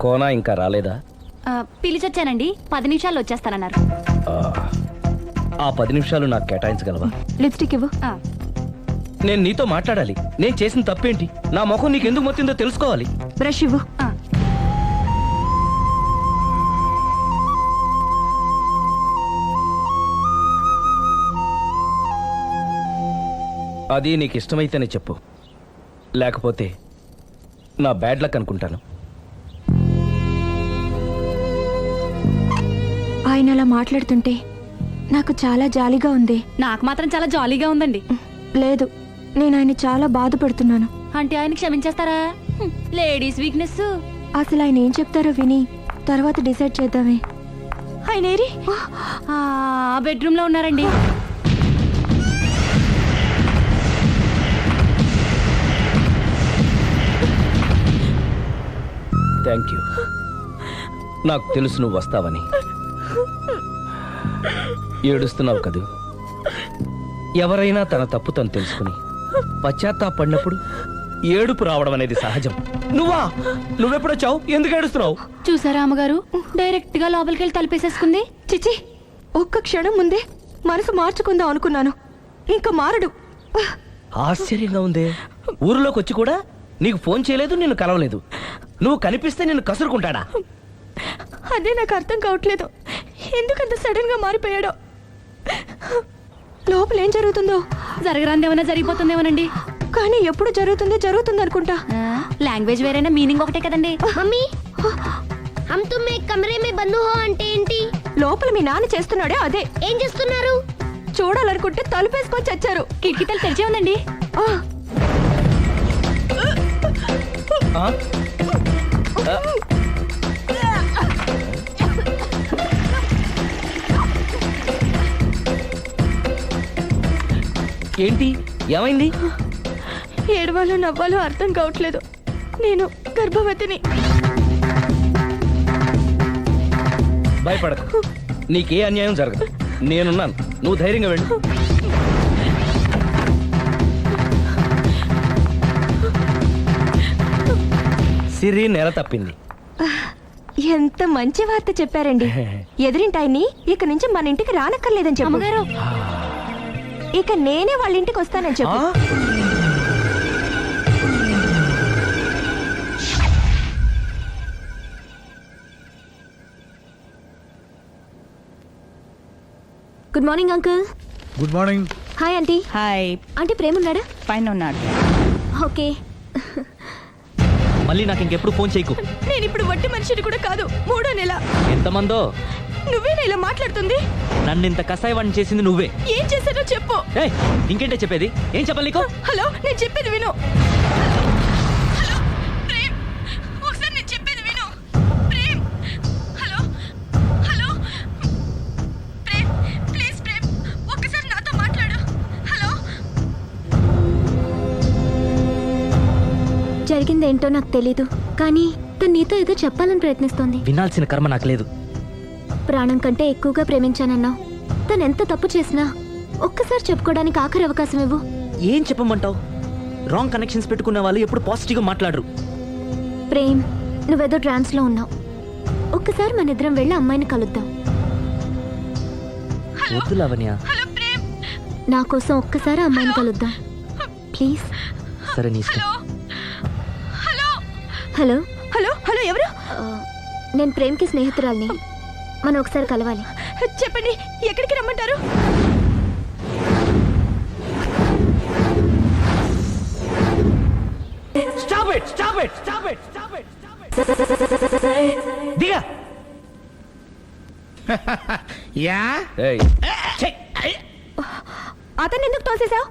కోనా ఇంకా రాలేదా? పిలిచొచ్చానండి, 10 నిమిషాల్లో వచ్చేస్తానన్నారు. ఆ 10 నిమిషాలు నాకు కేటాయించగలవా? లిప్స్టిక్ ఇవ్వు. నేను నీతో మాట్లాడాలి. నేను చేసిన తప్పేంటి, నా ముఖం నీకు ఎందుకు మొత్తిందో తెలుసుకోవాలి. బ్రష్ ఇవ్వు. అది నీకు ఇష్టమైతేనే చెప్పు, లేకపోతే నా బ్యాడ్ లక్ అనుకుంటాను. ఆయన అలా మాట్లాడుతుంటే నాకు చాలా జాలీగా ఉంది. నాకు మాత్రం చాలా జాలీగా ఉందండి. లేదు, నేను ఆయన చాలా బాధపడుతున్నాను. అంటే ఆయన క్షమించేస్తారా? Ladies weakness. అసలు ఆయన ఏం చెప్తారో విని తర్వాత డిసైడ్ చేద్దామే. ఆయన ఏరి? బెడ్రూమ్ లో ఉన్నారండి. Thank you. నాకు తెలుసు నువ్వు వస్తావని. ఏడుస్తున్నావు కదూ. ఎవరైనా తన తప్పు తను తెలుసుకుని పశ్చాత్తాపడినప్పుడు ఏడుపు రావడం అనేది సహజం. నువ్వెప్పుడొచ్చావు? ఎందుకు ఏడుస్తున్నావు? చూసారా అమ్మగారు, డైరెక్ట్ గా లోపలికి వెళ్ళి తలుపేసేసుకుంది. చిచి, ఒక్క క్షణం ముందే మనసు మార్చుకుందాం అనుకున్నాను, ఇంకా మారడు. ఆశ్చర్యంగా ఉందే. ఊరిలోకి వచ్చి కూడా నీకు ఫోన్ చేయలేదు, నిన్ను కలవలేదు. నువ్వు కనిపిస్తే నిన్ను కసురుకుంటాడా? అదే నాకు అర్థం కావట్లేదు, ఎందుకంత సడన్ గా మారిపోయాడో. లోపల ఏం జరుగుతుందో. జరగరాందేమన్నా జరిగిపోతుందేమోనండి. కానీ ఎప్పుడు జరుగుతుంది అనుకుంటా. లాంగ్వేజ్ వేరైనా మీనింగ్ ఒకటే కదండి. మమ్మీ, हम तुम एक कमरे में बंद हो అంటే ఏంటి? లోపల మీ నాన్న చేస్తున్నాడే అదే. ఏం చేస్తున్నారు? చూడాలనుకుంటే తలుపేసుకొని చచ్చారు. కిటికీ తలుపు తెరిచే ఉందండి. ఏంటి, ఏమైంది? ఏడవాలో నవ్వాలో అర్థం కావట్లేదు. నేను గర్భవతిని. భయపడకు, నీకే అన్యాయం జరగదు. నేనున్నాను, నువ్వు ధైర్యంగా వెళ్ళు. సిరి నెల తప్పింది. ఎంత మంచి వార్త చెప్పారండి. ఎదురింటాయన్ని ఇక నుంచి మన ఇంటికి రానక్కర్లేదని చెప్పు. అమ్మగారు, ఇక నేనే వాళ్ళ ఇంటికి వస్తానని చెప్పు. Good morning uncle. Good morning. Hi aunty. Hi. Aunty Prema ఉన్నాడా? పైన ఉన్నాడు. ఓకే. మళ్ళీ నాకు ఇంకెప్పుడు ఫోన్ చేయకు. నేను ఇప్పుడు వట్టి మనిషిని కూడా కాదు, 3వ నెల. ఎంతమందో. నువ్వేనా ఇలా మాట్లాడుతుంది? నన్ను ఇంత కసాయవాణ్ణి చేసింది నువ్వే. ఏం చేశానో చెప్పు. ఇంకేంటే చెప్పేది? ఏం చెప్పాలి నీకు? హలో, నేను చెప్పేది విను. హలో ప్రేమ్, ఒకసారి నేను చెప్పేది విను. Prem, hello hello Prem, please Prem, ఒక్కసారి నాతో మాట్లాడు. హలో. జరిగిందేంటో నాకు తెలీదు, కానీ తను నీతో ఏదో చెప్పాలని ప్రయత్నిస్తోంది. వినాల్సిన కర్మ నాకు లేదు. ప్రాణం కంటే ఎక్కువగా ప్రేమించానన్నావు. తను ఎంత తప్పు చేసినా ఒక్కసారి చెప్పుకోవడానికి ఆఖరి అవకాశం ఇవ్వు. ఏం చెప్పమంటావు? రాంగ్ కనెక్షన్స్ పెట్టుకున్న వాళ్ళు ఎప్పుడు పాజిటివ్గా మాట్లాడరు. ప్రేమ్, నువ్వేదో ట్రాన్స్ లో ఉన్నావు. ఒక్కసారి మన ఇద్దరం వెళ్ళి అమ్మాయిని కలుద్దాం. వద్దు లావణ్య. నా కోసం ఒక్కసారి అమ్మాయిని కలుద్దాం ప్లీజ్. సరే, నీ ఇష్టం. హలో హలో హలో, ఎవరు? నేను ప్రేమ్కి స్నేహితురాల్ని. మనం ఒకసారి కలవాలి. చెప్పండి, ఎక్కడికి రమ్మంటారు? Stop it! Stop it! Stop it! Stop it! Stop it! దిగా. యా. ఏయ్, అతన్ని ఎందుకు తోసేశావు?